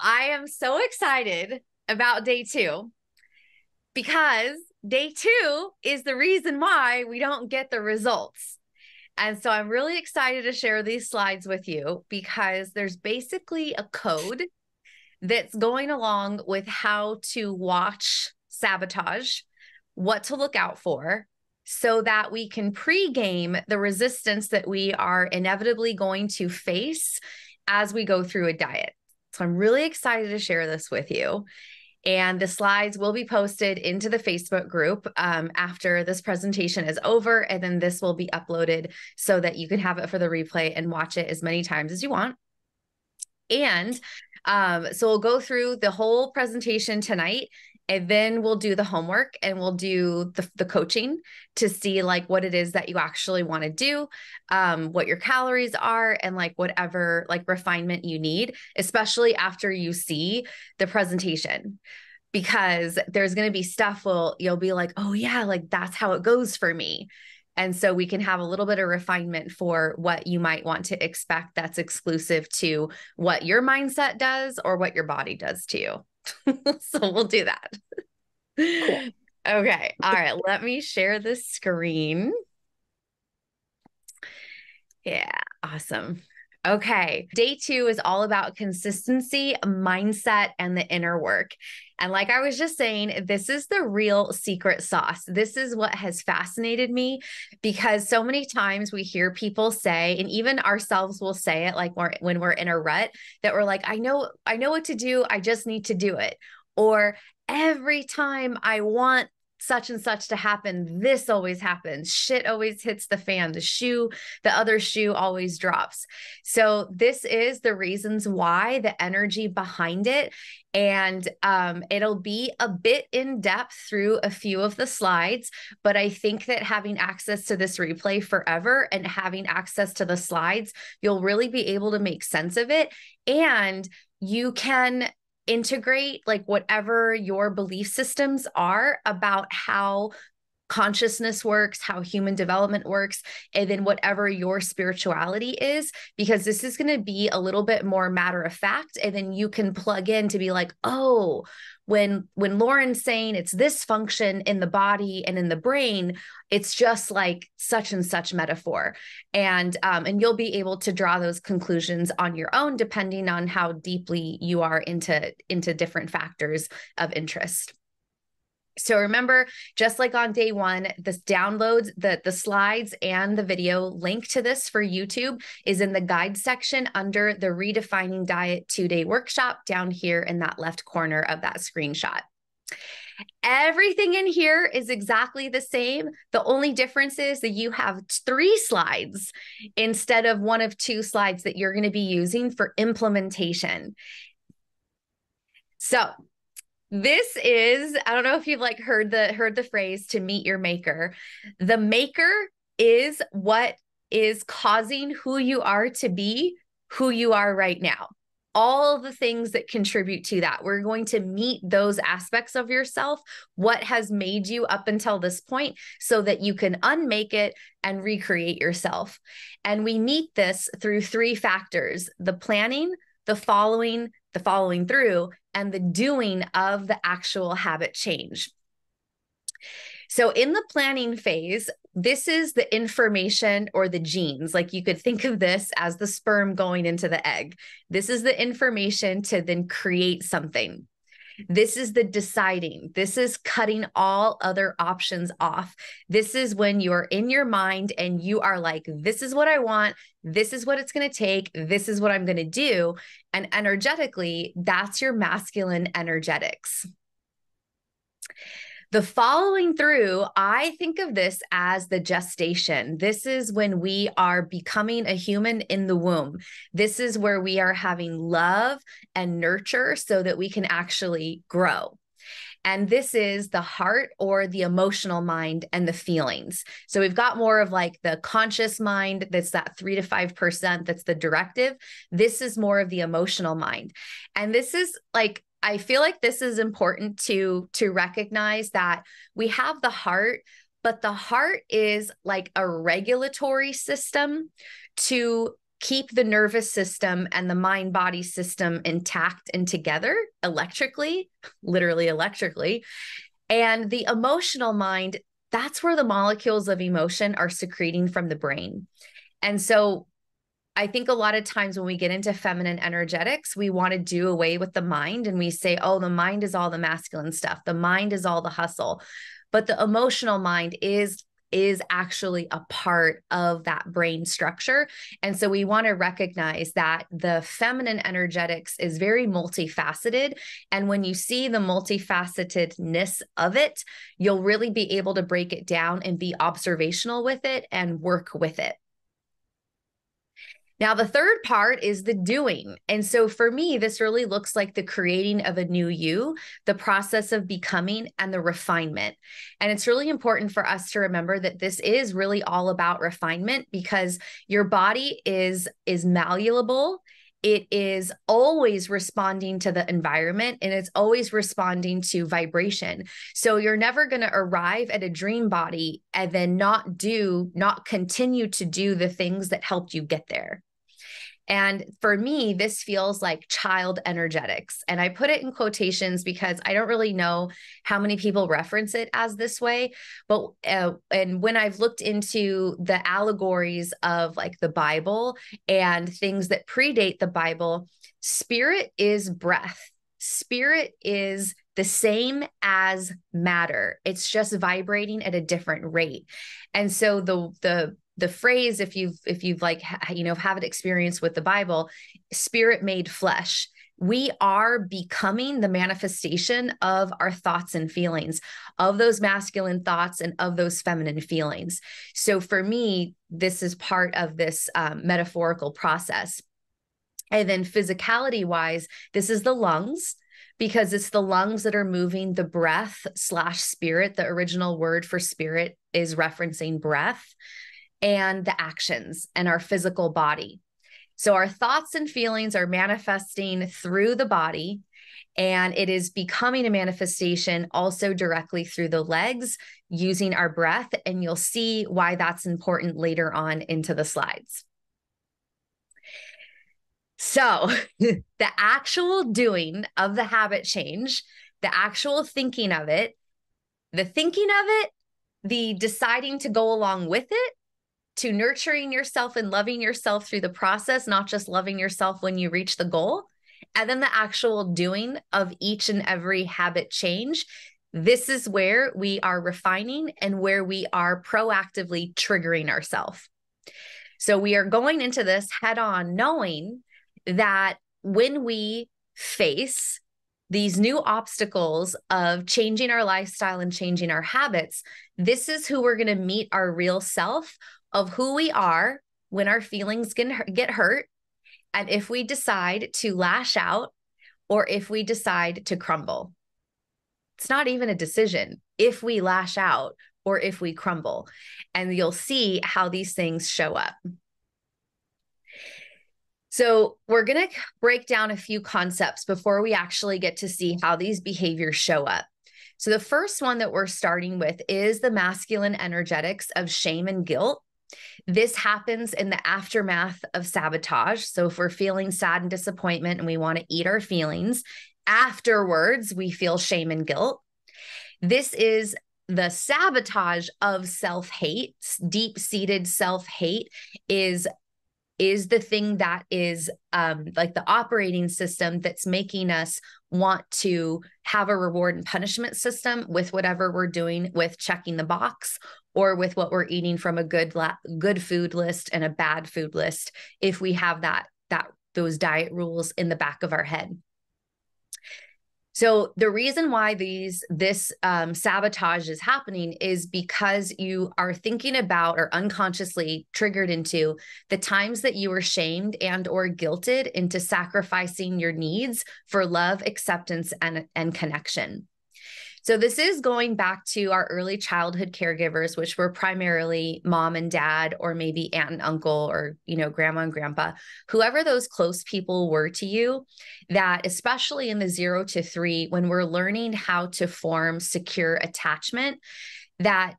I am so excited about day two because day two is the reason why we don't get the results. And so I'm really excited to share these slides with you because there's basically a code that's going along with how to watch sabotage, what to look out for, so that we can pre-game the resistance that we are inevitably going to face as we go through a diet. So I'm really excited to share this with you. And the slides will be posted into the Facebook group after this presentation is over. And then this will be uploaded so that you can have it for the replay and watch it as many times as you want. And so we'll go through the whole presentation tonight, and then we'll do the homework and we'll do the coaching to see like what it is that you actually want to do, what your calories are, and like whatever like refinement you need, especially after you see the presentation. Because there's going to be stuff you'll be like, oh yeah, like that's how it goes for me. And so we can have a little bit of refinement for what you might want to expect that's exclusive to what your mindset does or what your body does to you. So we'll do that. Cool. Okay. All right. Let me share the screen. Yeah. Awesome. Okay. Day two is all about consistency, mindset, and the inner work. And like I was just saying, this is the real secret sauce. This is what has fascinated me because so many times we hear people say, and even ourselves will say it like when we're in a rut, that we're like, I know what to do. I just need to do it. Or every time I want such and such to happen, this always happens. Shit always hits the fan. The other shoe always drops. So this is the reasons why, the energy behind it. And it'll be a bit in depth through a few of the slides, but I think that having access to this replay forever and having access to the slides, you'll really be able to make sense of it. And you can integrate like whatever your belief systems are about how consciousness works, how human development works, and then whatever your spirituality is, because this is going to be a little bit more matter of fact. And then you can plug in to be like, oh, when Lauren's saying it's this function in the body and in the brain, it's just like such and such metaphor. And you'll be able to draw those conclusions on your own, depending on how deeply you are into different factors of interest. So remember, just like on day one, this downloads, the slides and the video link to this for YouTube is in the guide section under the Redefining Diet 2-day workshop down here in that left corner of that screenshot. Everything in here is exactly the same. The only difference is that you have 3 slides instead of 1 of 2 slides that you're going to be using for implementation. So this is, I don't know if you've like heard the phrase to meet your maker. The maker is what is causing who you are to be who you are right now. All the things that contribute to that. We're going to meet those aspects of yourself, what has made you up until this point, so that you can unmake it and recreate yourself. And we meet this through 3 factors: the planning, the following through, and the doing of the actual habit change. So in the planning phase, this is the information or the genes. Like you could think of this as the sperm going into the egg. This is the information to then create something. This is the deciding. This is cutting all other options off. This is when you're in your mind and you are like, this is what I want. This is what it's going to take. This is what I'm going to do. And energetically, that's your masculine energetics. The following through, I think of this as the gestation. This is when we are becoming a human in the womb. This is where we are having love and nurture so that we can actually grow. And this is the heart or the emotional mind and the feelings. So we've got more of like the conscious mind, that's that 3 to 5%, that's the directive. This is more of the emotional mind. And this is like, I feel like this is important to recognize that we have the heart, but the heart is like a regulatory system to keep the nervous system and the mind body system intact and together electrically, literally electrically. And the emotional mind, that's where the molecules of emotion are secreting from the brain. And so I think a lot of times when we get into feminine energetics, we want to do away with the mind and we say, oh, the mind is all the masculine stuff. The mind is all the hustle. But the emotional mind is actually a part of that brain structure. And so we want to recognize that the feminine energetics is very multifaceted. And when you see the multifacetedness of it, you'll really be able to break it down and be observational with it and work with it. Now, the third part is the doing. And so for me, this really looks like the creating of a new you, the process of becoming, and the refinement. And it's really important for us to remember that this is really all about refinement, because your body is malleable. It is always responding to the environment, and it's always responding to vibration. So you're never going to arrive at a dream body and then not continue to do the things that helped you get there. And for me, this feels like child energetics. And I put it in quotations because I don't really know how many people reference it as this way. But and when I've looked into the allegories of like the Bible and things that predate the Bible, spirit is breath. Spirit is the same as matter. It's just vibrating at a different rate. And so the phrase, if you've like, have an experience with the Bible, spirit made flesh, we are becoming the manifestation of our thoughts and feelings, of those masculine thoughts and of those feminine feelings. So for me, this is part of this metaphorical process. And then physicality wise, this is the lungs, because it's the lungs that are moving the breath / spirit. The original word for spirit is referencing breath, and the actions and our physical body. So our thoughts and feelings are manifesting through the body, and it is becoming a manifestation also directly through the legs using our breath. And you'll see why that's important later on into the slides. So the actual doing of the habit change, the actual thinking of it, the deciding to go along with it, to nurturing yourself and loving yourself through the process, not just loving yourself when you reach the goal, and then the actual doing of each and every habit change. This is where we are refining and where we are proactively triggering ourselves. So we are going into this head on, knowing that when we face these new obstacles of changing our lifestyle and changing our habits, this is who we're going to meet our real self of who we are when our feelings get hurt, and if we decide to lash out or if we decide to crumble. It's not even a decision if we lash out or if we crumble. And you'll see how these things show up. So we're going to break down a few concepts before we actually get to see how these behaviors show up. So the first one that we're starting with is the masculine energetics of shame and guilt. This happens in the aftermath of sabotage. So if we're feeling sad and disappointment and we want to eat our feelings, afterwards we feel shame and guilt. This is the sabotage of self-hate. Deep-seated self-hate is the thing that is like the operating system that's making us want to have a reward and punishment system with whatever we're doing with checking the box or with what we're eating from a good food list and a bad food list, if we have those diet rules in the back of our head. So the reason why this sabotage is happening is because you are thinking about or unconsciously triggered into the times that you were shamed and or guilted into sacrificing your needs for love, acceptance, and connection. So this is going back to our early childhood caregivers, which were primarily mom and dad, or maybe aunt and uncle, or, grandma and grandpa, whoever those close people were to you, that especially in the 0 to 3, when we're learning how to form secure attachment, that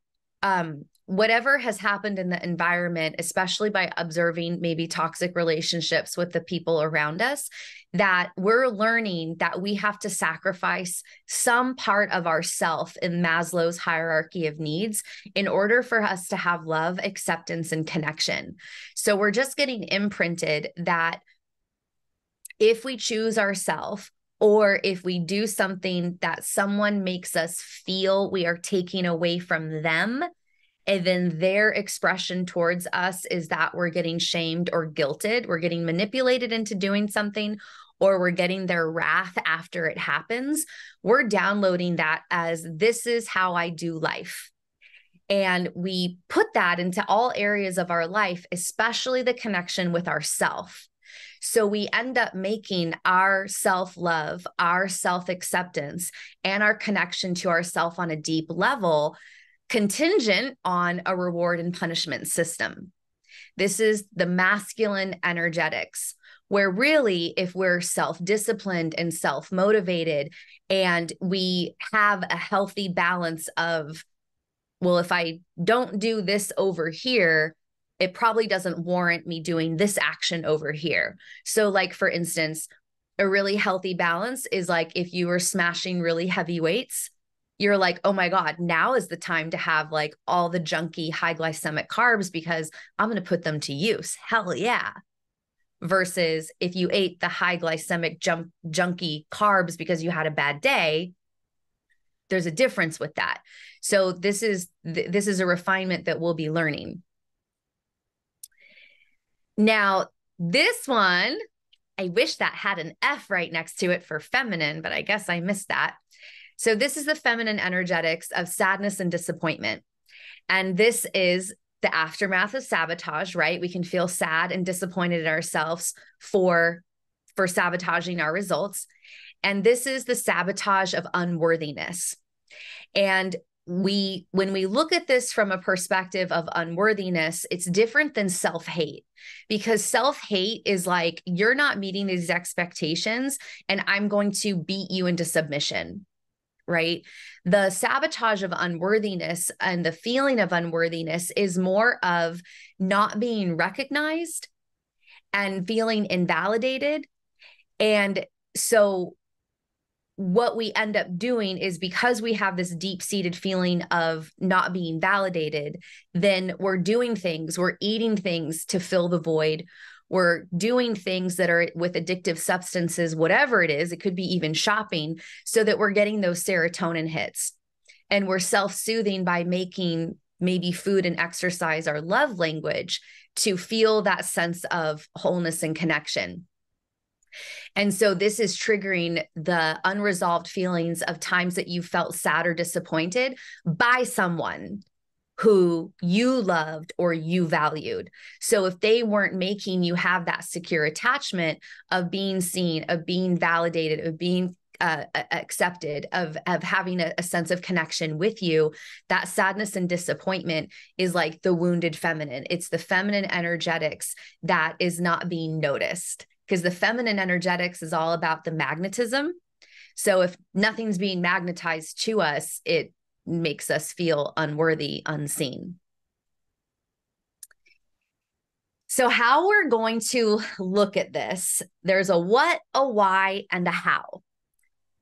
whatever has happened in the environment, especially by observing maybe toxic relationships with the people around us, that we're learning that we have to sacrifice some part of ourself in Maslow's hierarchy of needs in order for us to have love, acceptance, and connection. So we're just getting imprinted that if we choose ourselves, or if we do something that someone makes us feel we are taking away from them, and then their expression towards us is that we're getting shamed or guilted, we're getting manipulated into doing something, or we're getting their wrath after it happens, we're downloading that as this is how I do life. And we put that into all areas of our life, especially the connection with ourself. So we end up making our self-love, our self-acceptance, and our connection to ourself on a deep level contingent on a reward and punishment system. This is the masculine energetics, where really, if we're self-disciplined and self-motivated, and we have a healthy balance of, well, if I don't do this over here, it probably doesn't warrant me doing this action over here. So like, for instance, a really healthy balance is like if you were smashing really heavy weights, you're like, oh my God, now is the time to have like all the junky high glycemic carbs because I'm going to put them to use. Hell yeah. Versus if you ate the high glycemic junky carbs because you had a bad day, there's a difference with that. So this is a refinement that we'll be learning. Now, this one, I wish that had an F right next to it for feminine, but I guess I missed that. So this is the feminine energetics of sadness and disappointment. And this is the aftermath of sabotage, right? We can feel sad and disappointed in ourselves for sabotaging our results. And this is the sabotage of unworthiness. And when we look at this from a perspective of unworthiness, it's different than self-hate, because self-hate is like, you're not meeting these expectations and I'm going to beat you into submission. Right? The sabotage of unworthiness and the feeling of unworthiness is more of not being recognized and feeling invalidated. And so what we end up doing is, because we have this deep-seated feeling of not being validated, then we're doing things, we're eating things to fill the void. We're doing things that are with addictive substances, whatever it is. It could be even shopping, so that we're getting those serotonin hits. And we're self-soothing by making maybe food and exercise our love language to feel that sense of wholeness and connection. And so this is triggering the unresolved feelings of times that you felt sad or disappointed by someone who you loved or you valued. So if they weren't making you have that secure attachment of being seen, of being validated, of being accepted, of having a sense of connection with you, that sadness and disappointment is like the wounded feminine. It's the feminine energetics that is not being noticed, because the feminine energetics is all about the magnetism. So if nothing's being magnetized to us, it makes us feel unworthy, unseen. So how we're going to look at this, there's a what, a why, and a how.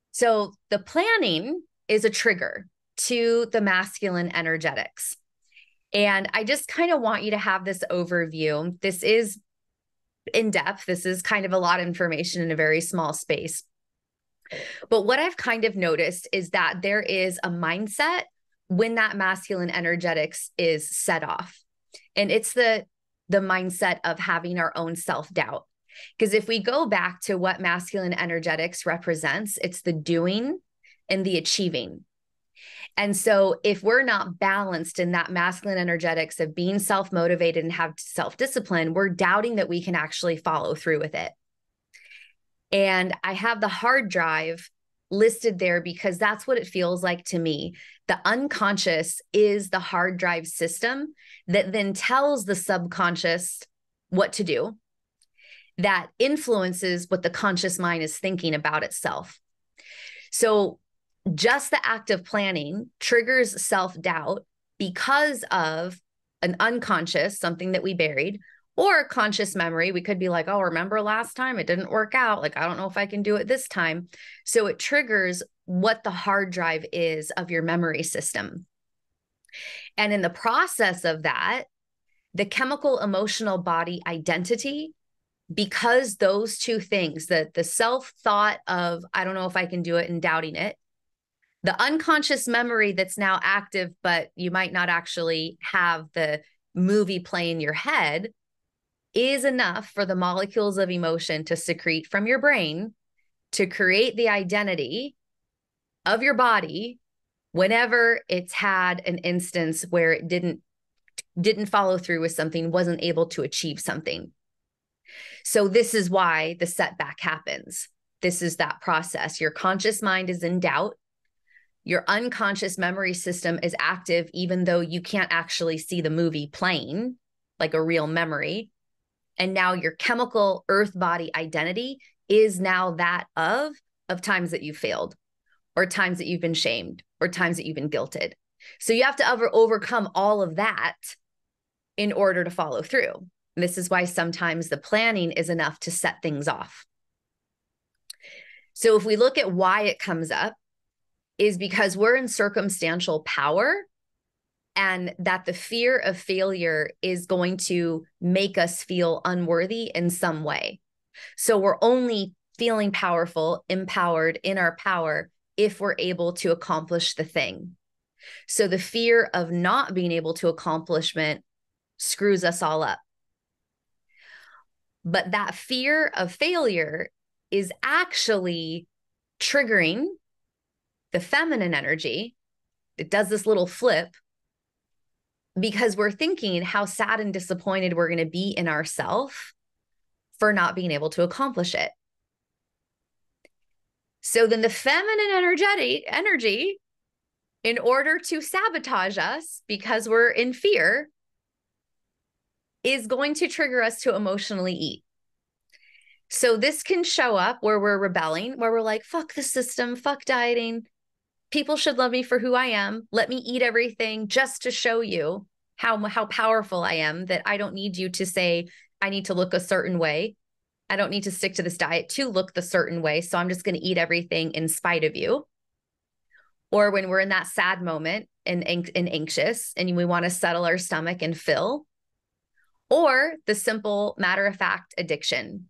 So the planning is a trigger to the masculine energetics. And I just kind of want you to have this overview. This is in depth. This is kind of a lot of information in a very small space. But what I've kind of noticed is that there is a mindset when that masculine energetics is set off. And it's the mindset of having our own self-doubt. Because if we go back to what masculine energetics represents, it's the doing and the achieving. And so if we're not balanced in that masculine energetics of being self-motivated and have self-discipline, we're doubting that we can actually follow through with it. And I have the hard drive listed there because that's what it feels like to me. The unconscious is the hard drive system that then tells the subconscious what to do, that influences what the conscious mind is thinking about itself. So just the act of planning triggers self-doubt, because of an unconscious, something that we buried, or a conscious memory. We could be like, oh, remember last time it didn't work out. Like, I don't know if I can do it this time. So it triggers what the hard drive is of your memory system. And in the process of that, the chemical emotional body identity, because those two things, the self-thought of, I don't know if I can do it and doubting it, the unconscious memory that's now active, but you might not actually have the movie play in your head, is enough for the molecules of emotion to secrete from your brain to create the identity of your body whenever it's had an instance where it didn't follow through with something, wasn't able to achieve something. So this is why the setback happens. This is that process. Your conscious mind is in doubt. Your unconscious memory system is active, even though you can't actually see the movie playing like a real memory. And now your chemical earth body identity is now that of times that you failed, or times that you've been shamed, or times that you've been guilted. So you have to overcome all of that in order to follow through. And this is why sometimes the planning is enough to set things off. So if we look at why it comes up, is because we're in circumstantial power, and that the fear of failure is going to make us feel unworthy in some way. So we're only feeling powerful, empowered, in our power, if we're able to accomplish the thing. So the fear of not being able to accomplishment screws us all up. But that fear of failure is actually triggering the feminine energy. It does this little flip because we're thinking how sad and disappointed we're going to be in ourselves for not being able to accomplish it. So then the feminine energy, in order to sabotage us because we're in fear, is going to trigger us to emotionally eat. So this can show up where we're rebelling, where we're like, fuck the system, fuck dieting. People should love me for who I am. Let me eat everything just to show you how powerful I am, that I don't need you to say I need to look a certain way. I don't need to stick to this diet to look the certain way. So I'm just going to eat everything in spite of you. Or when we're in that sad moment and anxious and we want to settle our stomach and fill. Or the simple matter of fact addiction,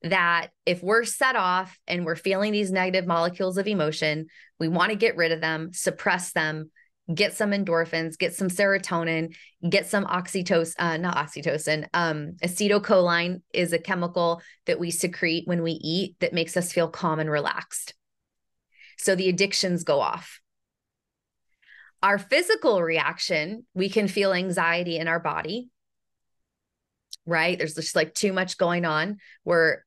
that if we're set off and we're feeling these negative molecules of emotion, we want to get rid of them, suppress them, get some endorphins, get some serotonin, get some acetylcholine is a chemical that we secrete when we eat that makes us feel calm and relaxed. So the addictions go off. Our physical reaction, we can feel anxiety in our body, right? There's just like too much going on where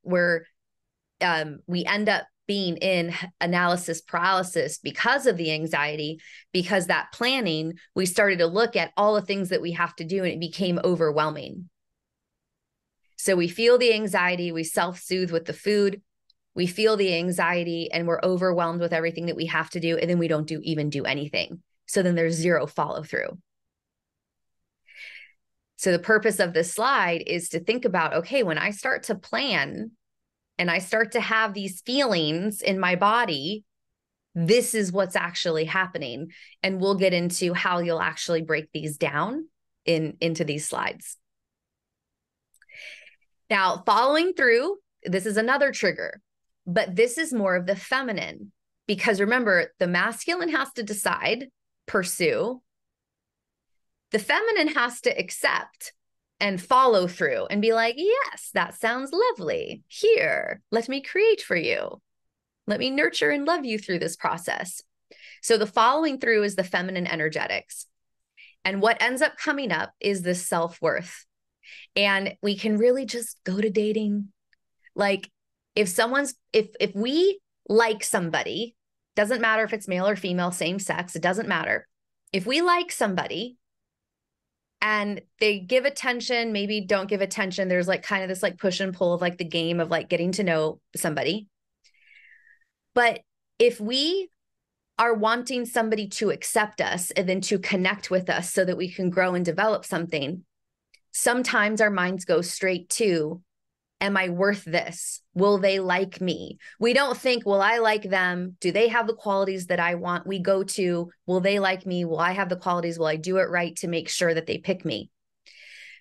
we end up being in analysis paralysis because of the anxiety, because that planning, we started to look at all the things that we have to do and it became overwhelming. So we feel the anxiety, we self-soothe with the food, we feel the anxiety and we're overwhelmed with everything that we have to do. And then we don't even do anything. So then there's zero follow through. So the purpose of this slide is to think about, okay, when I start to plan and I start to have these feelings in my body, this is what's actually happening. And we'll get into how you'll actually break these down into these slides. Now, following through, this is another trigger, but this is more of the feminine, because remember, the masculine has to decide, pursue. The feminine has to accept and follow through and be like, yes, that sounds lovely. Here, let me create for you. Let me nurture and love you through this process. So the following through is the feminine energetics. And what ends up coming up is the self-worth. And we can really just go to dating. Like if we like somebody, doesn't matter if it's male or female, same sex, it doesn't matter. If we like somebody and they give attention, maybe don't give attention, there's like kind of this like push and pull of like the game of like getting to know somebody. But if we are wanting somebody to accept us and then to connect with us so that we can grow and develop something, sometimes our minds go straight to, am I worth this? Will they like me? We don't think, will I like them? Do they have the qualities that I want? We go to, will they like me? Will I have the qualities? Will I do it right to make sure that they pick me?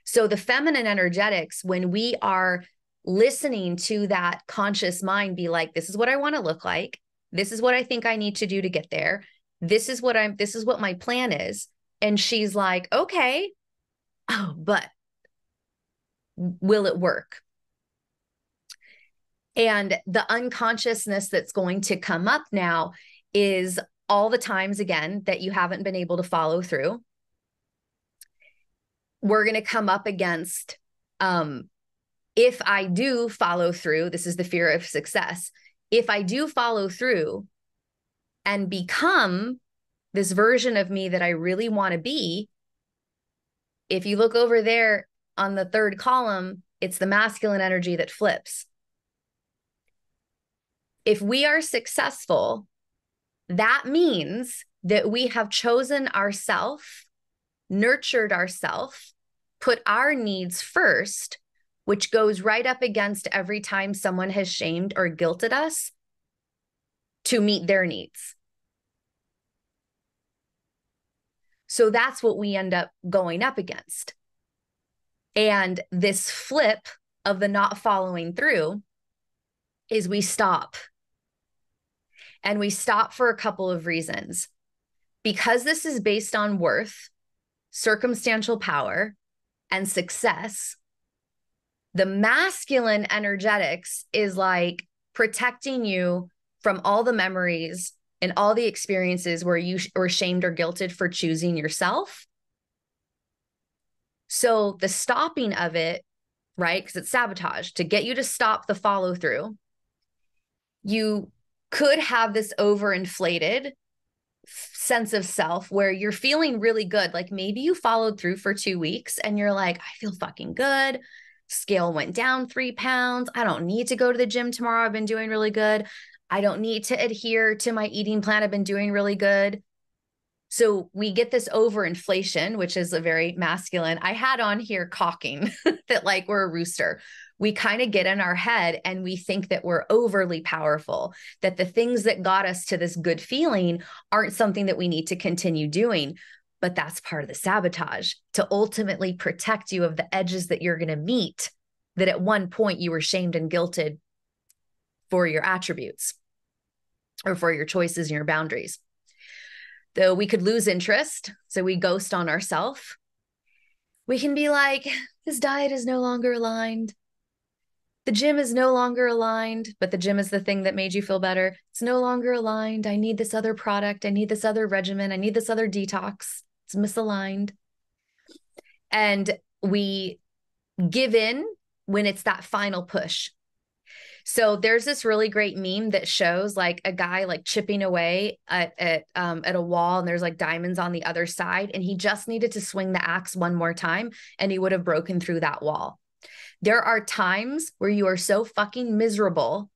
So the feminine energetics, when we are listening to that conscious mind, be like, this is what I want to look like. This is what I think I need to do to get there. This is what my plan is. And she's like, okay, oh, but will it work? And the unconsciousness that's going to come up now is all the times, again, that you haven't been able to follow through. We're going to come up against, if I do follow through, this is the fear of success. If I do follow through and become this version of me that I really want to be, if you look over there on the third column, it's the masculine energy that flips. If we are successful, that means that we have chosen ourselves, nurtured ourselves, put our needs first, which goes right up against every time someone has shamed or guilted us to meet their needs. So that's what we end up going up against. And this flip of the not following through is we stop. And we stop for a couple of reasons. Because this is based on worth, circumstantial power, and success, the masculine energetics is like protecting you from all the memories and all the experiences where you were shamed or guilted for choosing yourself. So the stopping of it, right? Because it's sabotage to get you to stop the follow through. You could have this overinflated sense of self where you're feeling really good. Like maybe you followed through for 2 weeks and you're like, I feel fucking good. Scale went down 3 pounds. I don't need to go to the gym tomorrow. I've been doing really good. I don't need to adhere to my eating plan. I've been doing really good. So we get this overinflation, which is a very masculine. I had on here cocking that like we're a rooster. We kind of get in our head and we think that we're overly powerful, that the things that got us to this good feeling aren't something that we need to continue doing. But that's part of the sabotage to ultimately protect you of the edges that you're going to meet, that at one point you were shamed and guilted for your attributes or for your choices and your boundaries. Though we could lose interest, so we ghost on ourselves. We can be like, this diet is no longer aligned. The gym is no longer aligned, but the gym is the thing that made you feel better. It's no longer aligned. I need this other product. I need this other regimen. I need this other detox. It's misaligned. And we give in when it's that final push. So there's this really great meme that shows like a guy like chipping away at a wall and there's like diamonds on the other side. And he just needed to swing the axe one more time and he would have broken through that wall. There are times where you are so fucking miserable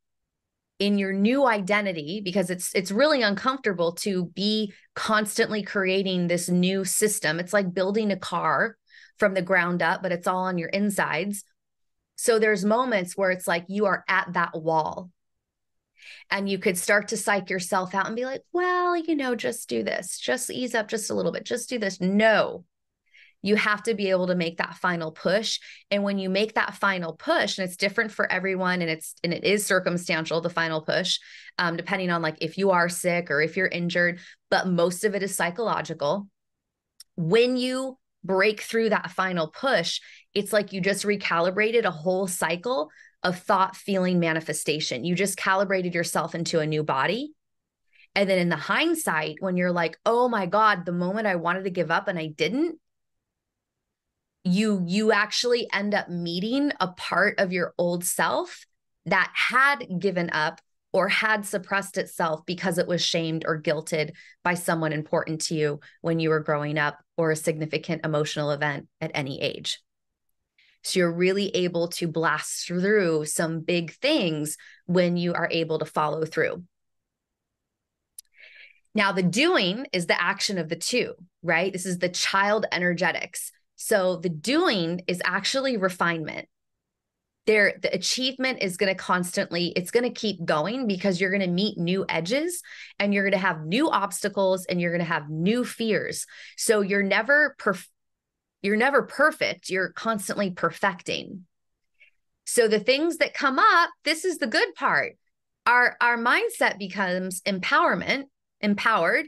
in your new identity because it's really uncomfortable to be constantly creating this new system. It's like building a car from the ground up, but it's all on your insides. So there's moments where it's like you are at that wall and you could start to psych yourself out and be like, well, just do this, just ease up just a little bit, just do this. No, you have to be able to make that final push. And when you make that final push, and it's different for everyone, and it is circumstantial, the final push, depending on like if you are sick or if you're injured, but most of it is psychological. When you break through that final push, it's like you just recalibrated a whole cycle of thought, feeling, manifestation. You just calibrated yourself into a new body. And then in the hindsight, when you're like, oh my God, the moment I wanted to give up and I didn't, you actually end up meeting a part of your old self that had given up or had suppressed itself because it was shamed or guilted by someone important to you when you were growing up or a significant emotional event at any age. So you're really able to blast through some big things when you are able to follow through. Now, the doing is the action of the two, right? This is the child energetics. So the doing is actually refinement. The achievement is going to constantly, it's going to keep going because you're going to meet new edges and you're going to have new obstacles and you're going to have new fears. So you're never perfect. You're constantly perfecting. So the things that come up, this is the good part. Our mindset becomes empowered.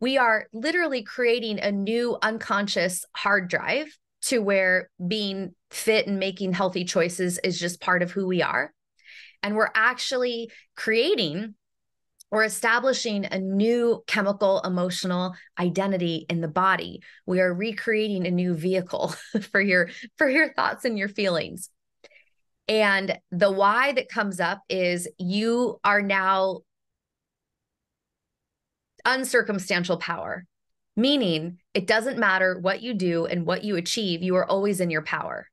We are literally creating a new unconscious hard drive to where being fit and making healthy choices is just part of who we are. And we're actually creating or establishing a new chemical, emotional identity in the body. We are recreating a new vehicle for your thoughts and your feelings. And the why that comes up is you are now uncircumstantial power, meaning it doesn't matter what you do and what you achieve, you are always in your power.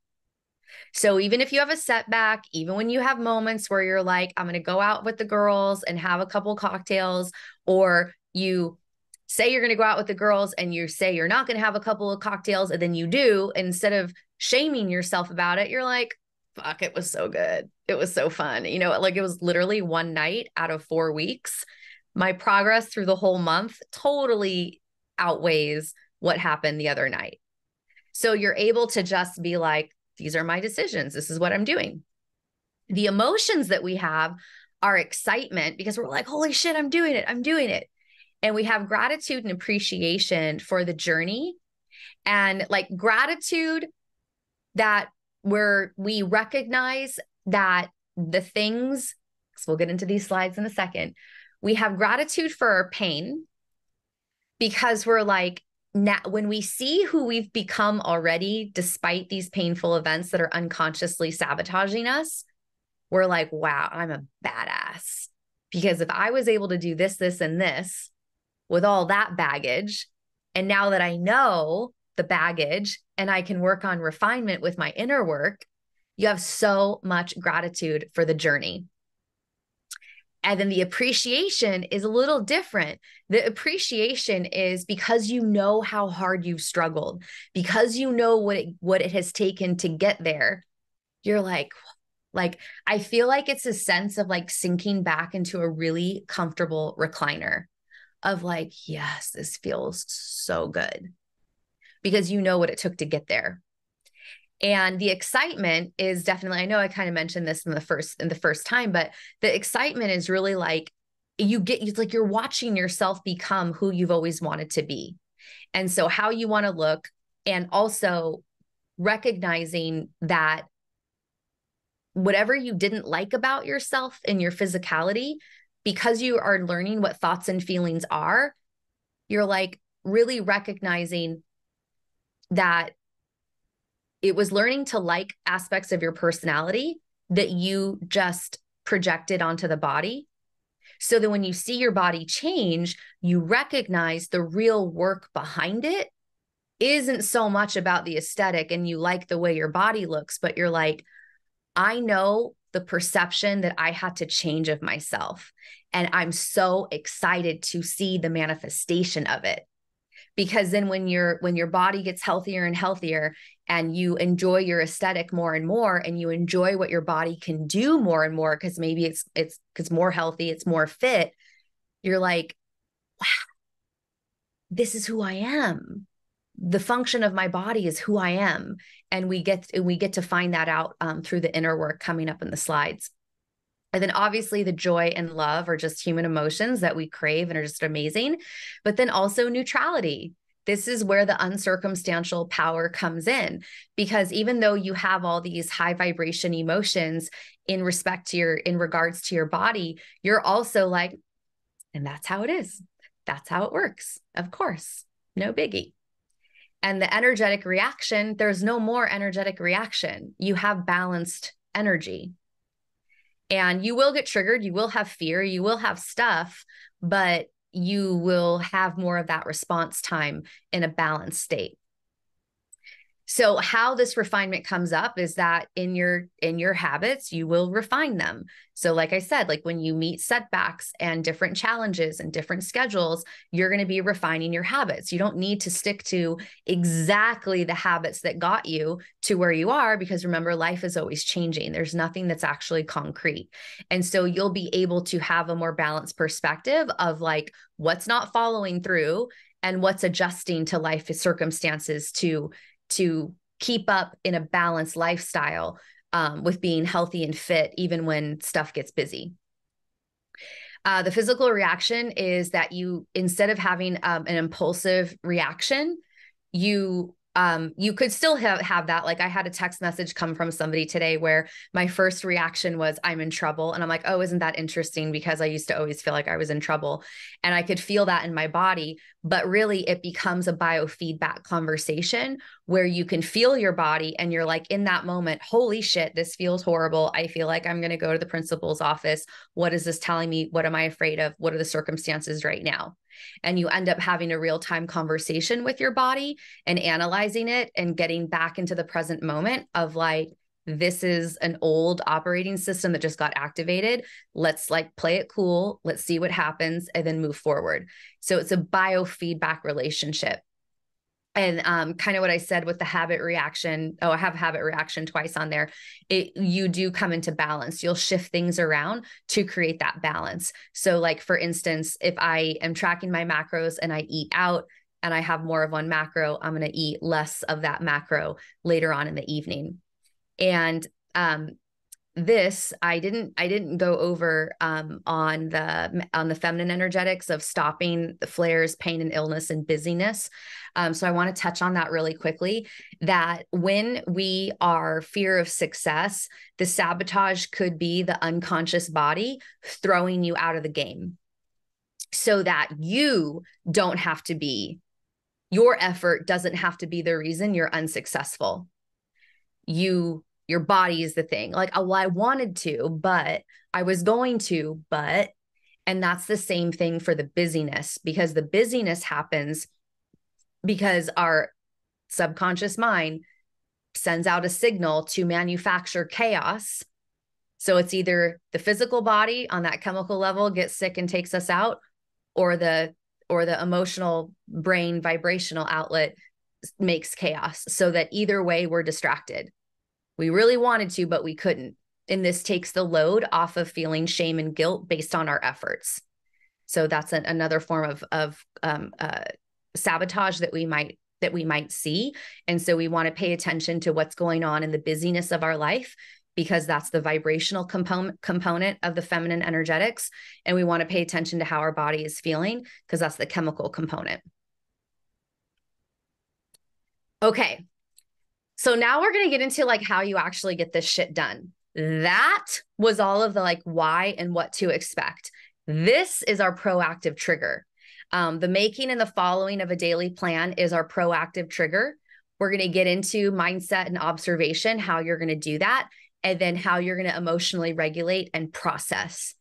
So even if you have a setback, even when you have moments where you're like, I'm going to go out with the girls and have a couple cocktails, or you say you're going to go out with the girls and you say you're not going to have a couple of cocktails and then you do, instead of shaming yourself about it, you're like, fuck, it was so good. It was so fun. You know, like it was literally one night out of 4 weeks. My progress through the whole month totally outweighs what happened the other night. So you're able to just be like, these are my decisions. This is what I'm doing. The emotions that we have are excitement because we're like, holy shit, I'm doing it. I'm doing it. And we have gratitude and appreciation for the journey, and like gratitude that where we recognize that the things, because we'll get into these slides in a second, we have gratitude for our pain because we're like, now, when we see who we've become already, despite these painful events that are unconsciously sabotaging us, we're like, wow, I'm a badass. Because if I was able to do this, this, and this with all that baggage, and now that I know the baggage and I can work on refinement with my inner work, you have so much gratitude for the journey. And then the appreciation is a little different. The appreciation is because you know how hard you've struggled, because you know what it has taken to get there. You're like, I feel like it's a sense of like sinking back into a really comfortable recliner of like, yes, this feels so good because you know what it took to get there. And the excitement is definitely, I know I kind of mentioned this in the first time, but the excitement is really like it's like you're watching yourself become who you've always wanted to be. And so how you want to look, and also recognizing that whatever you didn't like about yourself and your physicality, because you are learning what thoughts and feelings are, you're like really recognizing that it was learning to like aspects of your personality that you just projected onto the body. So that when you see your body change, you recognize the real work behind it isn't so much about the aesthetic and you like the way your body looks, but you're like, I know the perception that I had to change of myself. And I'm so excited to see the manifestation of it. Because then when your body gets healthier and healthier and you enjoy your aesthetic more and more, and you enjoy what your body can do more and more, because maybe it's more healthy, it's more fit, you're like, wow, this is who I am. The function of my body is who I am. And we get to find that out through the inner work coming up in the slides. And then obviously the joy and love are just human emotions that we crave and are just amazing. But then also neutrality. This is where the uncircumstantial power comes in, because even though you have all these high vibration emotions in regards to your body, you're also like, and that's how it is. That's how it works. Of course, no biggie. And the energetic reaction, there's no more energetic reaction. You have balanced energy. And you will get triggered, you will have fear, you will have stuff, but you will have more of that response time in a balanced state. So how this refinement comes up is that in your habits, you will refine them. So like I said, like when you meet setbacks and different challenges and different schedules, you're going to be refining your habits. You don't need to stick to exactly the habits that got you to where you are, because remember, life is always changing. There's nothing that's actually concrete. And so you'll be able to have a more balanced perspective of like what's not following through and what's adjusting to life circumstances to keep up in a balanced lifestyle, with being healthy and fit, even when stuff gets busy. The physical reaction is that you, instead of having an impulsive reaction, you could still have that. Like I had a text message come from somebody today where my first reaction was, I'm in trouble. And I'm like, oh, isn't that interesting? Because I used to always feel like I was in trouble. And I could feel that in my body, but really it becomes a biofeedback conversation where you can feel your body and you're like, in that moment, holy shit, this feels horrible. I feel like I'm going to go to the principal's office. What is this telling me? What am I afraid of? What are the circumstances right now? And you end up having a real-time conversation with your body and analyzing it and getting back into the present moment of like, this is an old operating system that just got activated. Let's like play it cool. Let's see what happens and then move forward. So it's a biofeedback relationship. And kind of what I said with the habit reaction. Oh, I have habit reaction twice on there. You do come into balance. You'll shift things around to create that balance. So like, for instance, if I am tracking my macros and I eat out and I have more of one macro, I'm going to eat less of that macro later on in the evening. And this I didn't go over on the feminine energetics of stopping the flares, pain and illness and busyness. So I want to touch on that really quickly, that when we are fear of success, the sabotage could be the unconscious body throwing you out of the game so that you don't have to be, your effort doesn't have to be the reason you're unsuccessful. Your body is the thing. Like, oh, well, I wanted to, but I was going to, but, and that's the same thing for the busyness, because the busyness happens because our subconscious mind sends out a signal to manufacture chaos. So it's either the physical body on that chemical level gets sick and takes us out, or the emotional brain vibrational outlet makes chaos, so that either way we're distracted. We really wanted to, but we couldn't. And this takes the load off of feeling shame and guilt based on our efforts. So that's another form of sabotage that we might see. And so we want to pay attention to what's going on in the busyness of our life, because that's the vibrational component of the feminine energetics. And we want to pay attention to how our body is feeling, because that's the chemical component. Okay. So now we're going to get into like how you actually get this shit done. That was all of the like why and what to expect. This is our proactive trigger. The making and the following of a daily plan is our proactive trigger. We're going to get into mindset and observation, how you're going to do that, and then how you're going to emotionally regulate and process.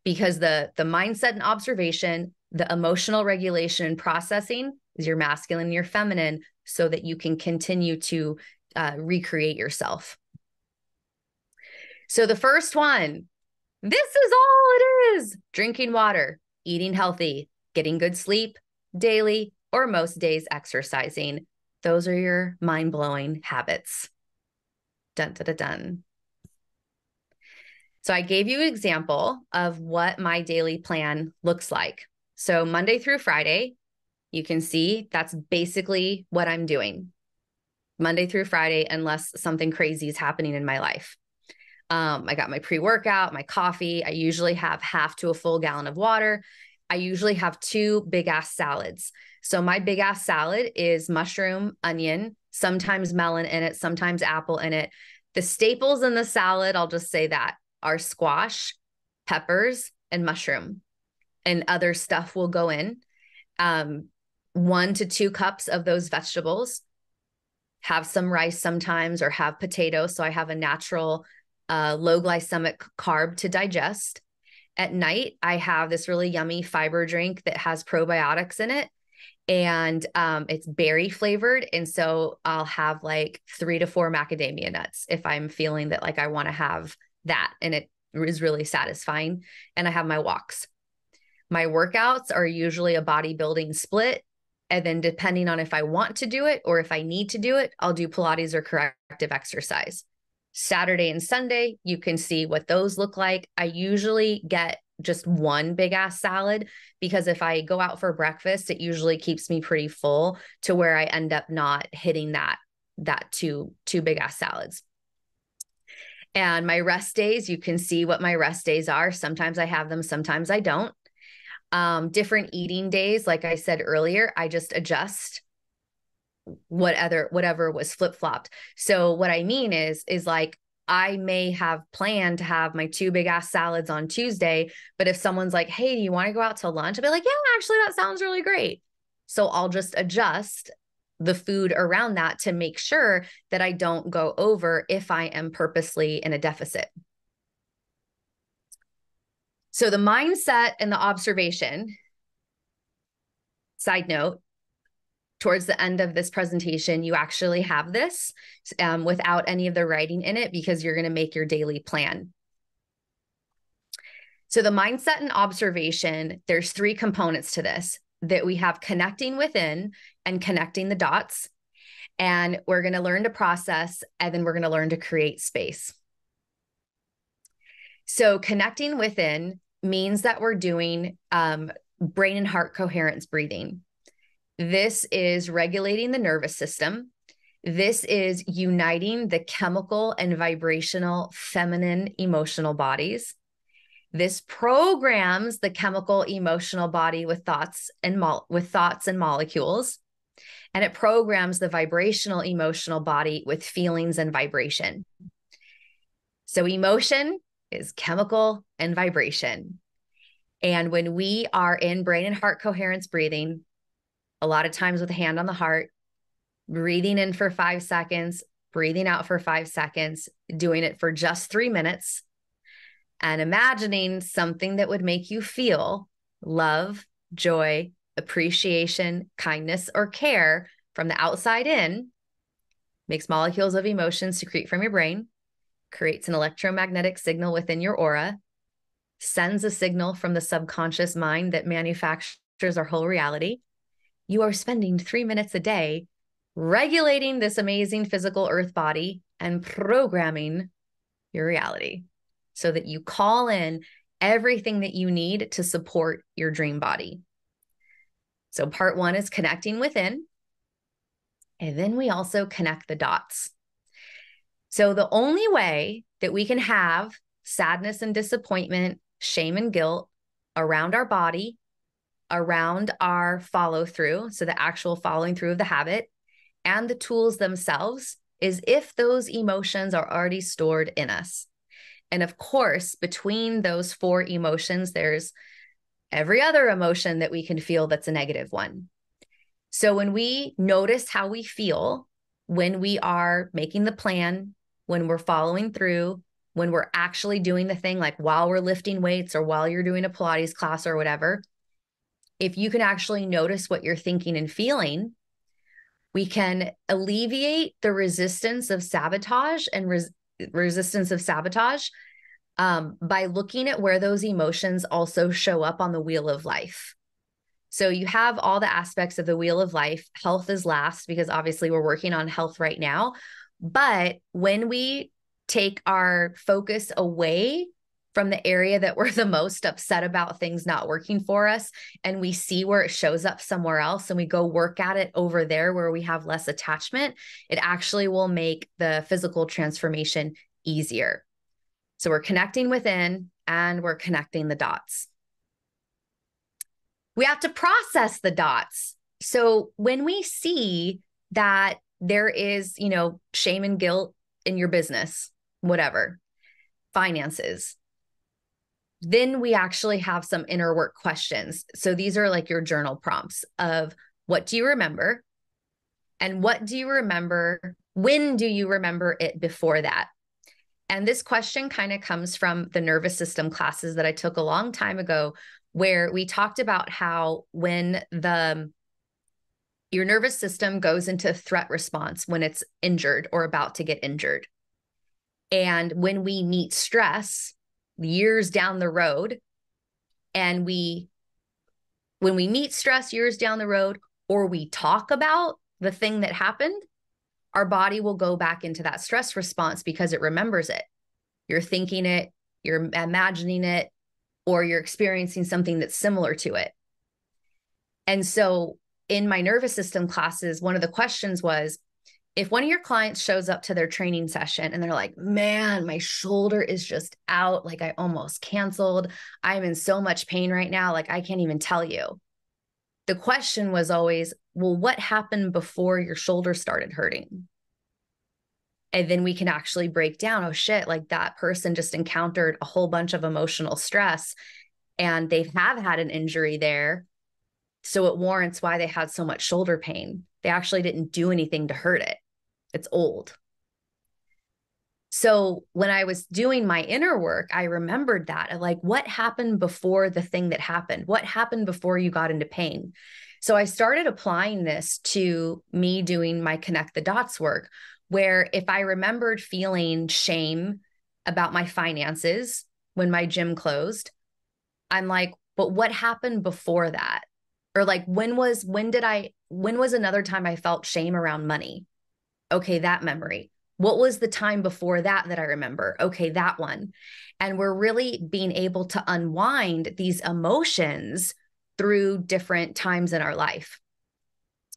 Because the mindset and observation, the emotional regulation and processing is your masculine and your feminine, so that you can continue to recreate yourself. So the first one, this is all it is: drinking water, eating healthy, getting good sleep, daily or most days exercising. Those are your mind-blowing habits. Dun, dun, dun, dun. So I gave you an example of what my daily plan looks like. So Monday through Friday, you can see that's basically what I'm doing. Monday through Friday, unless something crazy is happening in my life. I got my pre-workout, my coffee. I usually have half to a full gallon of water. I usually have 2 big ass salads. So my big ass salad is mushroom, onion, sometimes melon in it, sometimes apple in it. The staples in the salad, I'll just say that, are squash, peppers, and mushroom. And other stuff will go in. 1 to 2 cups of those vegetables. Have some rice sometimes, or have potatoes. So I have a natural low glycemic carb to digest. At night, I have this really yummy fiber drink that has probiotics in it. and it's berry flavored. And so I'll have like 3 to 4 macadamia nuts if I'm feeling that like I want to have that, and it is really satisfying. And I have my walks. My workouts are usually a bodybuilding split. And then depending on if I want to do it or if I need to do it, I'll do Pilates or corrective exercise. Saturday and Sunday, you can see what those look like. I usually get just one big ass salad because if I go out for breakfast, it usually keeps me pretty full to where I end up not hitting that two big ass salads. And my rest days, you can see what my rest days are. Sometimes I have them, sometimes I don't. Different eating days, like I said earlier, I just adjust whatever was flip-flopped. So what I mean is like I may have planned to have my 2 big ass salads on Tuesday, but if someone's like, hey, do you want to go out to lunch? I'll be like, yeah, actually, that sounds really great. So I'll just adjust the food around that to make sure that I don't go over if I am purposely in a deficit. So the mindset and the observation, side note, towards the end of this presentation, you actually have this without any of the writing in it because you're going to make your daily plan. So the mindset and observation, there's 3 components to this, that we have connecting within and connecting the dots. And we're going to learn to process, and then we're going to learn to create space. So connecting within means that we're doing brain and heart coherence breathing. This is regulating the nervous system. This is uniting the chemical and vibrational feminine emotional bodies. This programs the chemical emotional body with thoughts and molecules. And it programs the vibrational emotional body with feelings and vibration. So emotion is chemical and vibration. And when we are in brain and heart coherence breathing, a lot of times with a hand on the heart, breathing in for 5 seconds, breathing out for 5 seconds, doing it for just 3 minutes, and imagining something that would make you feel love, joy, appreciation, kindness, or care from the outside in, makes molecules of emotion secrete from your brain, creates an electromagnetic signal within your aura, sends a signal from the subconscious mind that manufactures our whole reality. You are spending 3 minutes a day regulating this amazing physical earth body and programming your reality so that you call in everything that you need to support your dream body. So part 1 is connecting within. And then we also connect the dots. So the only way that we can have sadness and disappointment, shame and guilt around our body, around our follow through, so the actual following through of the habit, and the tools themselves, is if those emotions are already stored in us. And of course, between those 4 emotions, there's every other emotion that we can feel that's a negative one. So when we notice how we feel, when we are making the plan, when we're following through, when we're actually doing the thing, like while we're lifting weights or while you're doing a Pilates class or whatever, if you can actually notice what you're thinking and feeling, we can alleviate the resistance of sabotage and resistance of sabotage by looking at where those emotions also show up on the wheel of life. So you have all the aspects of the wheel of life. Health is last because obviously we're working on health right now. But when we take our focus away from the area that we're the most upset about things not working for us, and we see where it shows up somewhere else and we go work at it over there where we have less attachment, it actually will make the physical transformation easier. So we're connecting within and we're connecting the dots. We have to process the dots. So when we see that there is, shame and guilt in your business, whatever, finances, then we actually have some inner work questions. So these are like your journal prompts of what do you remember? And what do you remember? When do you remember it before that? And this question kind of comes from the nervous system classes that I took a long time ago, where we talked about how when the Your nervous system goes into threat response when it's injured or about to get injured. And when we meet stress years down the road, and when we meet stress years down the road, or we talk about the thing that happened, our body will go back into that stress response because it remembers it. You're thinking it, you're imagining it, or you're experiencing something that's similar to it. And so in my nervous system classes, one of the questions was, if one of your clients shows up to their training session and they're like, man, my shoulder is just out, like I almost canceled, I'm in so much pain right now, like I can't even tell you. The question was always, well, what happened before your shoulder started hurting? And then we can actually break down, oh shit, like that person just encountered a whole bunch of emotional stress and they have had an injury there. So it warrants why they had so much shoulder pain. They actually didn't do anything to hurt it. It's old. So when I was doing my inner work, I remembered that, like, what happened before the thing that happened? What happened before you got into pain? So I started applying this to me doing my connect the dots work, where if I remembered feeling shame about my finances when my gym closed, I'm like, but what happened before that? Or like, when was another time I felt shame around money? Okay, that memory. What was the time before that I remember? Okay, that one. And we're really being able to unwind these emotions through different times in our life.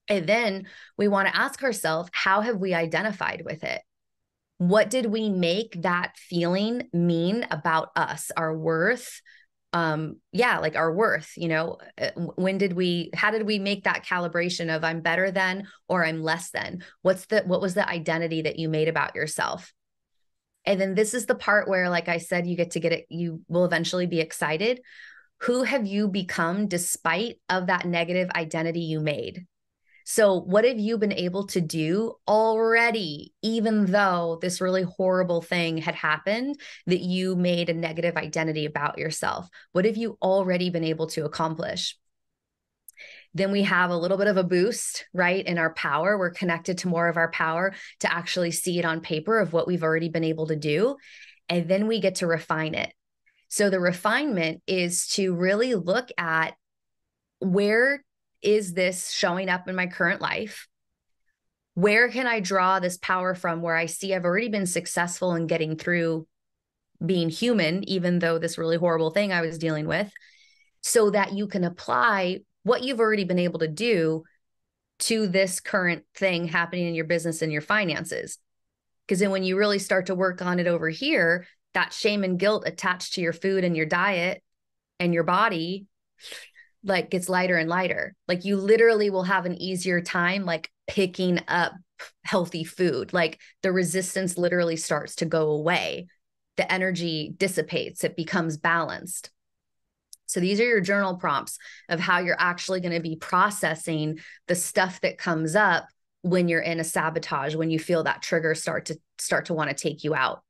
And then we want to ask ourselves, how have we identified with it? What did we make that feeling mean about us, our worth? Like our worth, how did we make that calibration of I'm better than, or I'm less than? What was the identity that you made about yourself? And then this is the part where, like I said, you get it, you will eventually be excited. Who have you become despite of that negative identity you made? So what have you been able to do already, even though this really horrible thing had happened, that you made a negative identity about yourself? What have you already been able to accomplish? Then we have a little bit of a boost, right? In our power. We're connected to more of our power to actually see it on paper of what we've already been able to do. And then we get to refine it. So the refinement is to really look at, where is this showing up in my current life? Where can I draw this power from, where I see I've already been successful in getting through being human, even though this really horrible thing I was dealing with, so that you can apply what you've already been able to do to this current thing happening in your business and your finances. Because then when you really start to work on it over here, that shame and guilt attached to your food and your diet and your body, like, gets lighter and lighter. Like, you literally will have an easier time, like, picking up healthy food. Like, the resistance literally starts to go away. The energy dissipates. It becomes balanced. So these are your journal prompts of how you're actually going to be processing the stuff that comes up when you're in a sabotage, when you feel that trigger start to want to take you out.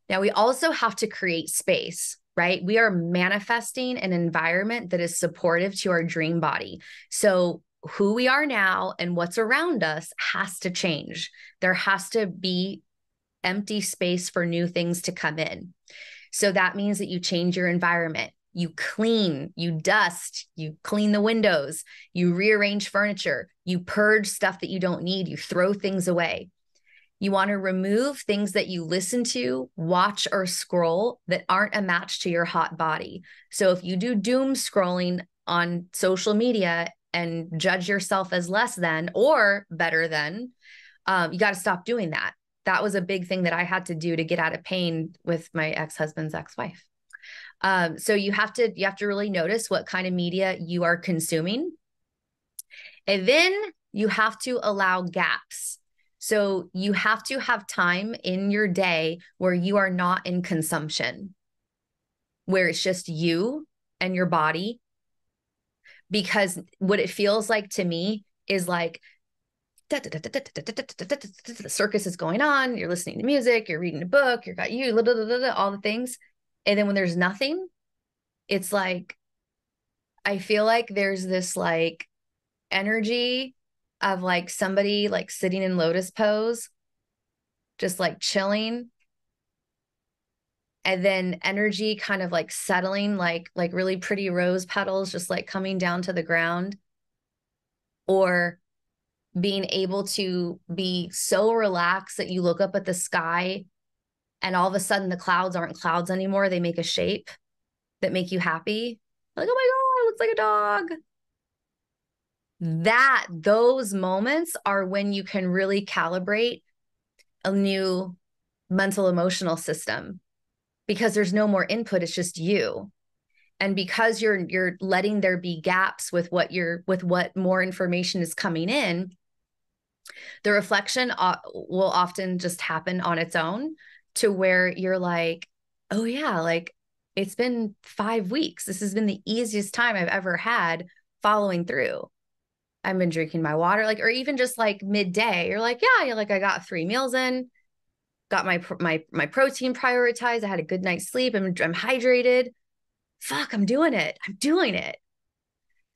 Now, we also have to create space, right? We are manifesting an environment that is supportive to our dream body. So who we are now and what's around us has to change. There has to be empty space for new things to come in. So that means that you change your environment. You clean, you dust, you clean the windows, you rearrange furniture, you purge stuff that you don't need, you throw things away. You want to remove things that you listen to, watch, or scroll that aren't a match to your hot body. So if you do doom scrolling on social media and judge yourself as less than or better than, you got to stop doing that. That was a big thing that I had to do to get out of pain with my ex-husband's ex-wife. So you have to really notice what kind of media you are consuming. And then you have to allow gaps. So you have to have time in your day where you are not in consumption, where it's just you and your body. Because what it feels like to me is like, the circus is going on, you're listening to music, you're reading a book, you've got all the things. And then when there's nothing, it's like, I feel like there's this like energy of like somebody like sitting in lotus pose, just like chilling. And then energy kind of like settling, like really pretty rose petals, just like coming down to the ground. Or being able to be so relaxed that you look up at the sky and all of a sudden the clouds aren't clouds anymore. They make a shape that make you happy. Like, oh my God, it looks like a dog. Those moments are when you can really calibrate a new mental emotional system because there's no more input. It's just you. And because you're letting there be gaps with what more information is coming in, the reflection will often just happen on its own to where you're like, oh yeah, like it's been 5 weeks. This has been the easiest time I've ever had following through. I've been drinking my water, like, or even just like midday, you're like, yeah, like I got 3 meals in, got my protein prioritized. I had a good night's sleep. I'm hydrated. Fuck, I'm doing it. I'm doing it.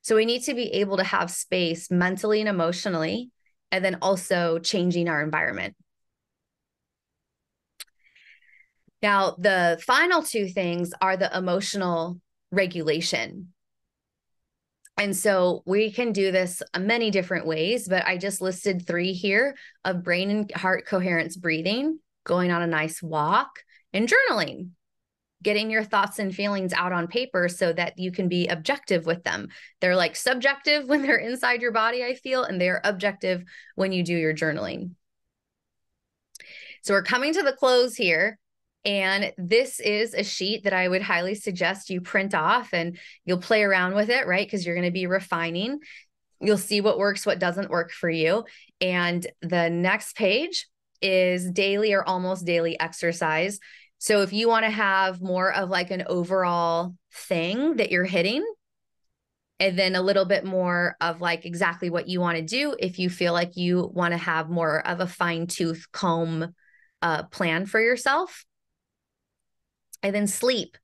So we need to be able to have space mentally and emotionally, and then also changing our environment. Now, the final 2 things are the emotional regulation. And so we can do this many different ways, but I just listed 3 here of brain and heart coherence breathing, going on a nice walk, and journaling. Getting your thoughts and feelings out on paper so that you can be objective with them. They're like subjective when they're inside your body, I feel, and they're objective when you do your journaling. So we're coming to the close here. And this is a sheet that I would highly suggest you print off and you'll play around with it, right? Because you're going to be refining. You'll see what works, what doesn't work for you. And the next page is daily or almost daily exercise. So if you want to have more of like an overall thing that you're hitting, and then a little bit more of like exactly what you want to do, if you feel like you want to have more of a fine-tooth comb plan for yourself. And then sleep.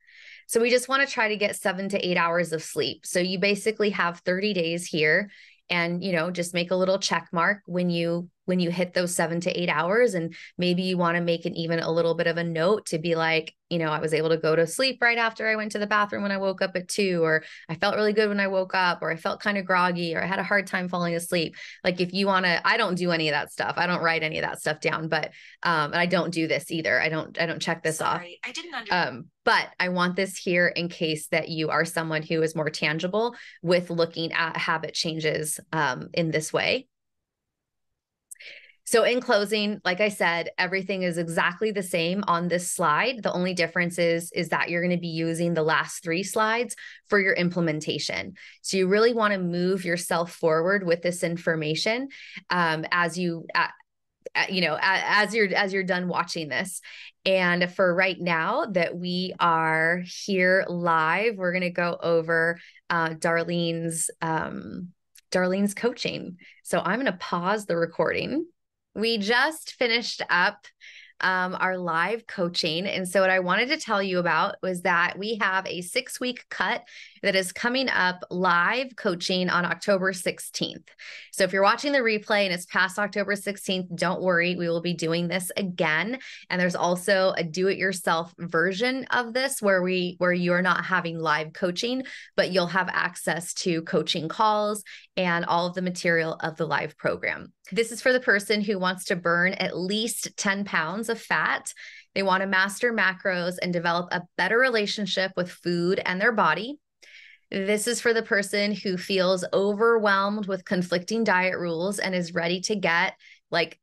So we just want to try to get 7 to 8 hours of sleep. So you basically have 30 days here, and just make a little check mark when you hit those 7 to 8 hours. And maybe you want to make even a little bit of a note to be like, I was able to go to sleep right after I went to the bathroom when I woke up at 2, or I felt really good when I woke up, or I felt kind of groggy, or I had a hard time falling asleep. Like if you want to, I don't do any of that stuff. I don't write any of that stuff down, but and I don't do this either. I don't check this off. I didn't understand. But I want this here in case that you are someone who is more tangible with looking at habit changes in this way. So in closing, like I said, everything is exactly the same on this slide. The only difference is that you're going to be using the last 3 slides for your implementation. So you really want to move yourself forward with this information as you're done watching this. And for right now that we are here live, we're going to go over Darlene's coaching. So I'm going to pause the recording. We just finished up our live coaching. And so what I wanted to tell you about was that we have a 6-week cut that is coming up live coaching on October 16th. So if you're watching the replay and it's past October 16th, don't worry, we will be doing this again. And there's also a do-it-yourself version of this where you're not having live coaching, but you'll have access to coaching calls and all of the material of the live program. This is for the person who wants to burn at least 10 pounds of fat. They want to master macros and develop a better relationship with food and their body. This is for the person who feels overwhelmed with conflicting diet rules and is ready to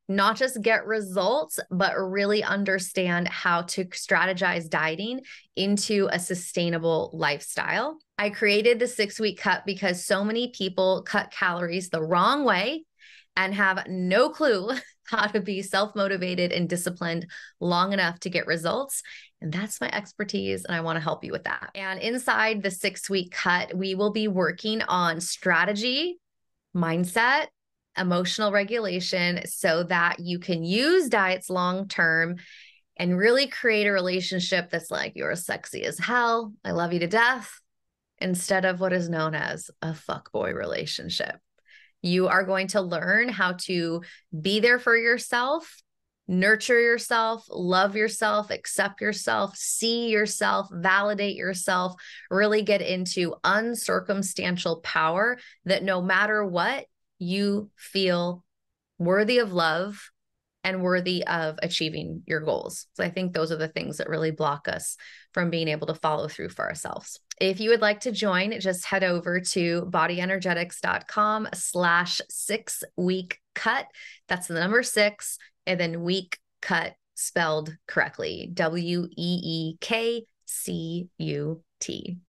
not just get results, but really understand how to strategize dieting into a sustainable lifestyle. I created the 6-week cut because so many people cut calories the wrong way and have no clue how to be self-motivated and disciplined long enough to get results. And that's my expertise, and I want to help you with that. And inside the 6-week cut, we will be working on strategy, mindset, emotional regulation so that you can use diets long-term and really create a relationship that's like, you're sexy as hell, I love you to death, instead of what is known as a fuckboy relationship. You are going to learn how to be there for yourself, nurture yourself, love yourself, accept yourself, see yourself, validate yourself, really get into uncircumstantial power that no matter what, you feel worthy of love and worthy of achieving your goals. So I think those are the things that really block us from being able to follow through for ourselves. If you would like to join, just head over to bodyenergetics.com/6-week cut. That's the number 6, and then week cut spelled correctly. WEEKCUT.